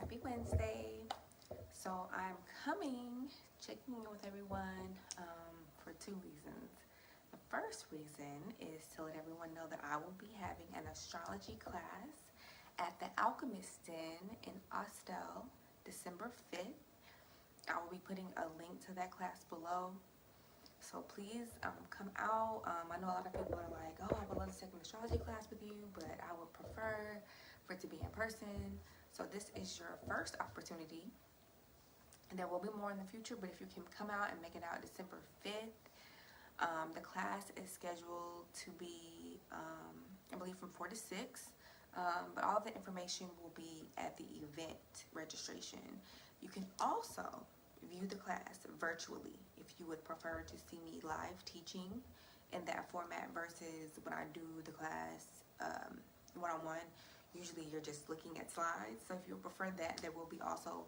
Happy Wednesday. So I'm checking in with everyone for two reasons. The first reason is to let everyone know that I will be having an astrology class at the Alchemist Den in Austell, December 5th. I will be putting a link to that class below. So please come out. I know a lot of people are like, oh, I would love to take an astrology class with you, but I would prefer for it to be in person. So this is your first opportunity. And there will be more in the future, but if you can come out and make it out December 5th, the class is scheduled to be, I believe, from 4 to 6. But all the information will be at the event registration. You can also view the class virtually if you would prefer to see me live teaching in that format versus when I do the class one-on-one. Usually you're just looking at slides. So if you prefer that, there will be also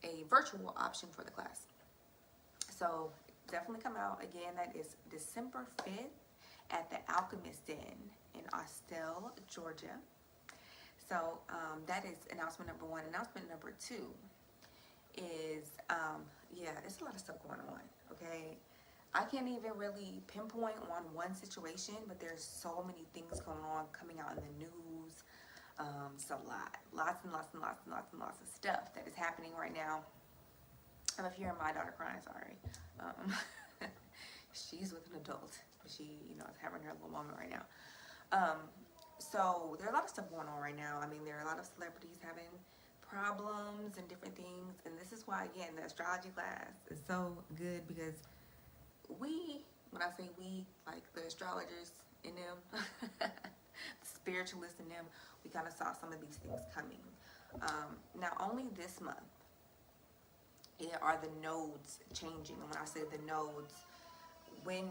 a virtual option for the class. So definitely come out. Again, that is December 5th at the Alchemist Den in Austell, Georgia. So that is announcement number one. Announcement number two is, yeah, there's a lot of stuff going on, okay? I can't even really pinpoint on one situation, but there's so many things going on coming out in the news. It's a lot. Lots and lots of stuff that is happening right now. If you're hearing my daughter crying, sorry. She's with an adult, but she, is having her little moment right now. So there are a lot of stuff going on right now. I mean, there are a lot of celebrities having problems and different things, and this is why, again, the astrology class is so good, because when I say we, like the astrologers in them, the spiritualists in them, we kind of saw some of these things coming. Now, only this month are the nodes changing. And when I say the nodes, when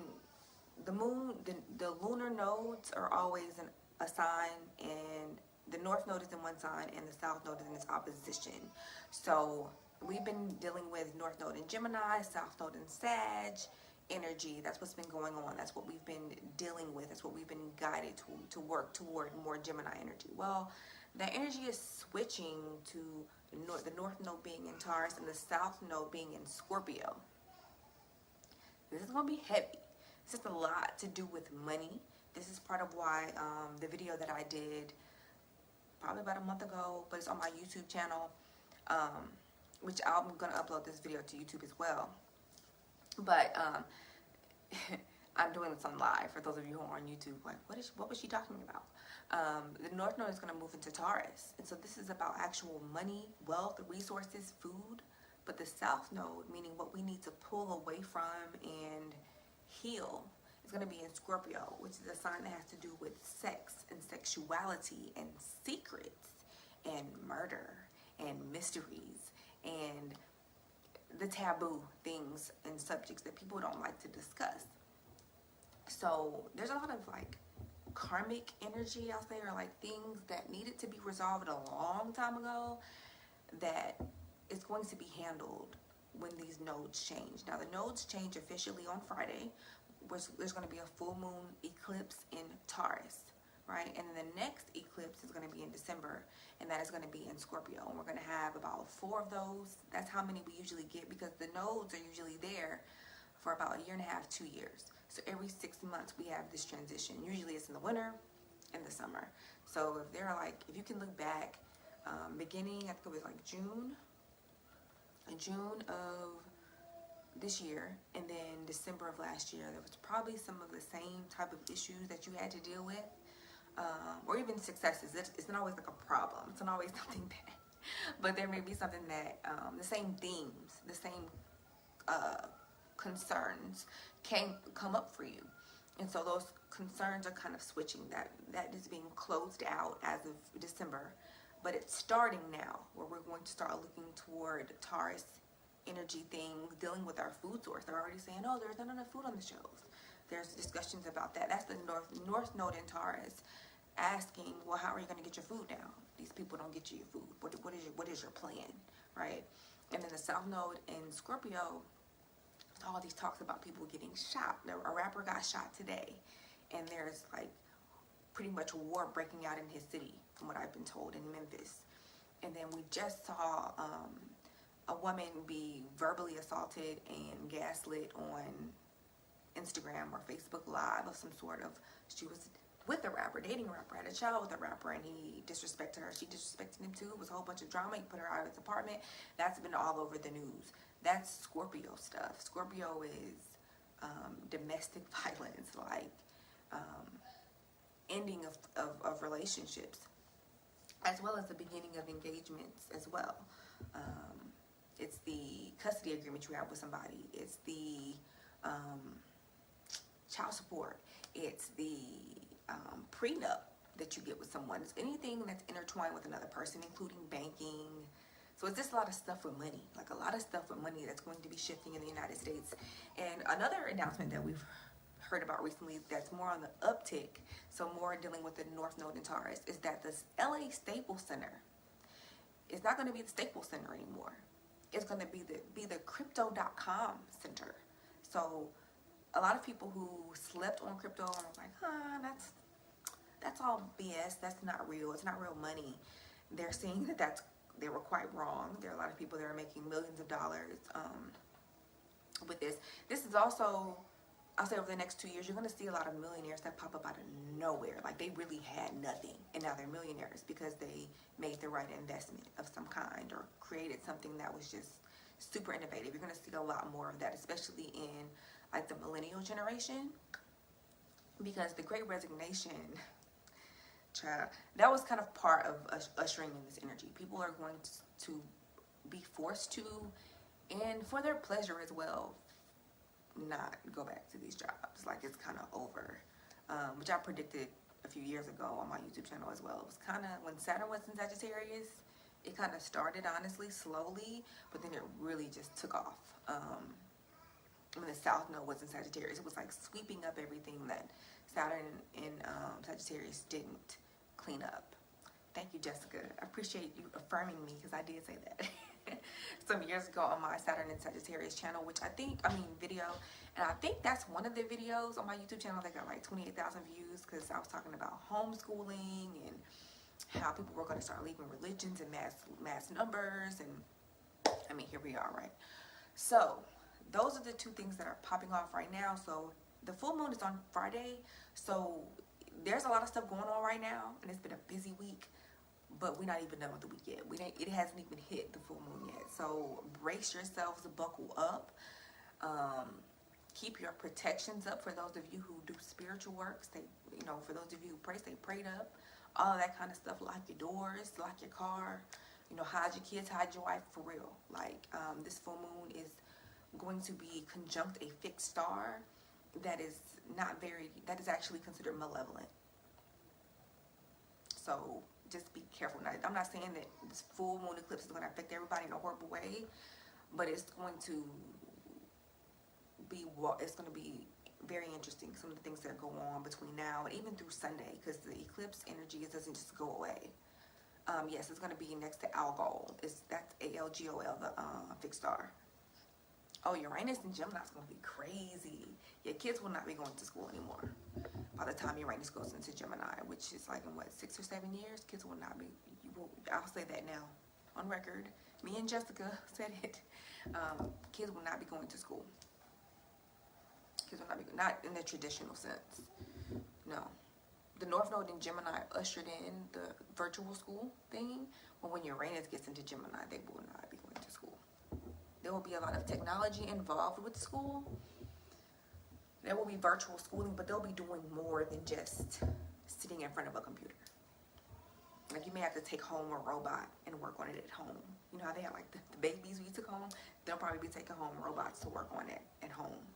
the moon, the lunar nodes are always in a sign, and the north node is in one sign and the south node is in its opposition. So we've been dealing with north node in Gemini, south node in Sag energy. That's what's been going on. That's what we've been dealing with. That's what we've been guided to work toward, more Gemini energy. Well, that energy is switching to the north node being in Taurus and the south node being in Scorpio. This is going to be heavy. It's just a lot to do with money. This is part of why the video that I did probably about a month ago, but it's on my YouTube channel, which I'm going to upload this video to YouTube as well. But I'm doing this on live for those of you who are on YouTube. Like, what was she talking about? The North Node is going to move into Taurus. And so this is about actual money, wealth, resources, food. But the South Node, meaning what we need to pull away from and heal, is going to be in Scorpio, which is a sign that has to do with sex and sexuality and secrets and murder and mysteries and the taboo things and subjects that people don't like to discuss. So there's a lot of like karmic energy out there, like things that needed to be resolved a long time ago that is going to be handled when these nodes change. Now the nodes change officially on Friday. There's going to be a full moon eclipse in Taurus, right? And then the next eclipse is going to be in December, and that is going to be in Scorpio. And we're going to have about 4 of those. That's how many we usually get, because the nodes are usually there for about a year and a half, 2 years. So every 6 months we have this transition. Usually it's in the winter and the summer. So if you can look back, beginning, I think it was like June of this year, and then December of last year, there was probably some of the same type of issues that you had to deal with, or even successes. It's not always like a problem. It's not always something bad, but there may be something that the same themes, the same concerns can come up for you, and so those concerns are kind of switching. That is being closed out as of December, but it's starting now, where we're going to start looking toward Taurus energy things, dealing with our food source. They're already saying, oh, there's not enough food on the shelves. There's discussions about that. That's the north node in Taurus asking, well, how are you going to get your food down? These people don't get you your food. What is your plan, right? And then the south node in Scorpio, all these talks about people getting shot. A rapper got shot today, and there's like pretty much war breaking out in his city, from what I've been told, in Memphis. And then we just saw a woman be verbally assaulted and gaslit on Instagram or Facebook Live of some sort of, she was with a rapper, dating a rapper, had a child with a rapper, and he disrespected her. She disrespected him too. It was a whole bunch of drama. He put her out of his apartment. That's been all over the news. That's Scorpio stuff. Scorpio is domestic violence, like ending of relationships, as well as the beginning of engagements as well. It's the custody agreement you have with somebody. It's the child support. It's the prenup that you get with someone. It's anything that's intertwined with another person, including banking. So it's just a lot of stuff with money, like a lot of stuff with money that's going to be shifting in the United States. And another announcement that we've heard about recently that's more on the uptick, so more dealing with the North Node in Taurus, is that the LA Staples Center is not going to be the Staples Center anymore. It's going to be the crypto.com center. So a lot of people who slept on crypto and were like, that's all BS. That's not real. It's not real money. They're seeing that they were quite wrong. There are a lot of people that are making millions of dollars with this. This is also, I'll say over the next 2 years, you're going to see a lot of millionaires that pop up out of nowhere. Like they really had nothing, and now they're millionaires because they made the right investment of some kind or created something that was just super innovative. You're going to see a lot more of that, especially in like the millennial generation, because the Great Resignation, child, that was kind of part of ushering in this energy. People are going to be forced to, and for their pleasure as well, not go back to these jobs. Like it's kind of over, which I predicted a few years ago on my YouTube channel as well. It was kind of when Saturn was in Sagittarius, it kind of started honestly slowly, but then it really just took off. When the South Node was in Sagittarius, it was like sweeping up everything that Saturn in Sagittarius didn't clean up. Thank you, Jessica. I appreciate you affirming me because I did say that some years ago on my Saturn in Sagittarius channel, which video, and I think that's one of the videos on my YouTube channel that got like 28,000 views because I was talking about homeschooling and how people were going to start leaving religions in mass numbers, and I mean, here we are, right? So those are the two things that are popping off right now. So the full moon is on Friday, so there's a lot of stuff going on right now, and it's been a busy week, but we're not even done with the week yet. It hasn't even hit the full moon yet. So brace yourselves, buckle up. Keep your protections up for those of you who do spiritual work. Stay, for those of you who pray, stay prayed up. All of that kind of stuff. Lock your doors, lock your car. Hide your kids, hide your wife for real. Like this full moon is going to be conjunct a fixed star that is actually considered malevolent. So just be careful. Now, I'm not saying that this full moon eclipse is going to affect everybody in a horrible way, but it's going to be very interesting, some of the things that go on between now and even through Sunday, because the eclipse energy doesn't just go away. Yes, it's going to be next to Algol. That's ALGOL, the fixed star. Oh, Uranus and Gemini is going to be crazy. Yeah, kids will not be going to school anymore by the time Uranus goes into Gemini, which is like in 6 or 7 years. Kids will not be. I'll say that now on record. Me and Jessica said it. Kids will not be going to school. Kids will not in the traditional sense. No. The North Node in Gemini ushered in the virtual school thing, but when Uranus gets into Gemini, they will not be going to school. There will be a lot of technology involved with school. There will be virtual schooling, but they'll be doing more than just sitting in front of a computer. Like you may have to take home a robot and work on it at home. You know how they have like the babies we took home? They'll probably be taking home robots to work on it at home.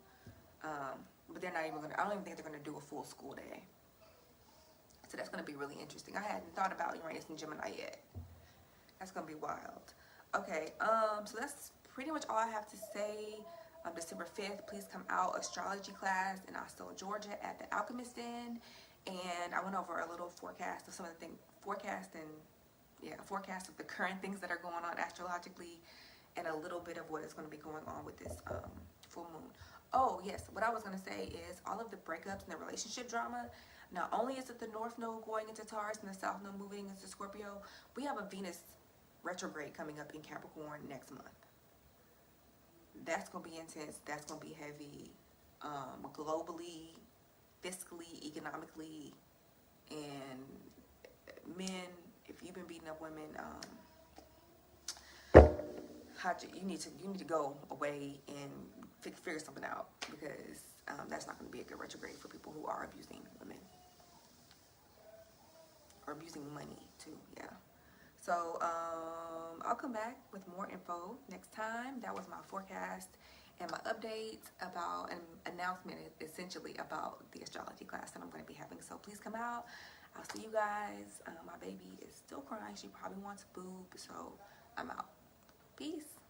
But they're not even going to, I don't even think they're going to do a full school day. So that's going to be really interesting. I hadn't thought about Uranus and Gemini yet. That's going to be wild. Okay, so that's pretty much all I have to say. December 5th, please come out, astrology class in Austell, Georgia at the Alchemist Inn. And I went over a little forecast of some of the things, forecast of the current things that are going on astrologically, and a little bit of what is going to be going on with this full moon. Oh yes, what I was going to say is all of the breakups and the relationship drama, not only is it the North Node going into Taurus and the South Node moving into Scorpio, we have a Venus retrograde coming up in Capricorn next month. That's going to be intense. That's going to be heavy, globally, fiscally, economically. And men, if you've been beating up women, you need to go away and figure something out, because that's not going to be a good retrograde for people who are abusing women or abusing money too. Yeah. So I'll come back with more info next time. That was my forecast and my update about an announcement, essentially, about the astrology class that I'm going to be having. So please come out. I'll see you guys. My baby is still crying. She probably wants boob. So I'm out. Peace.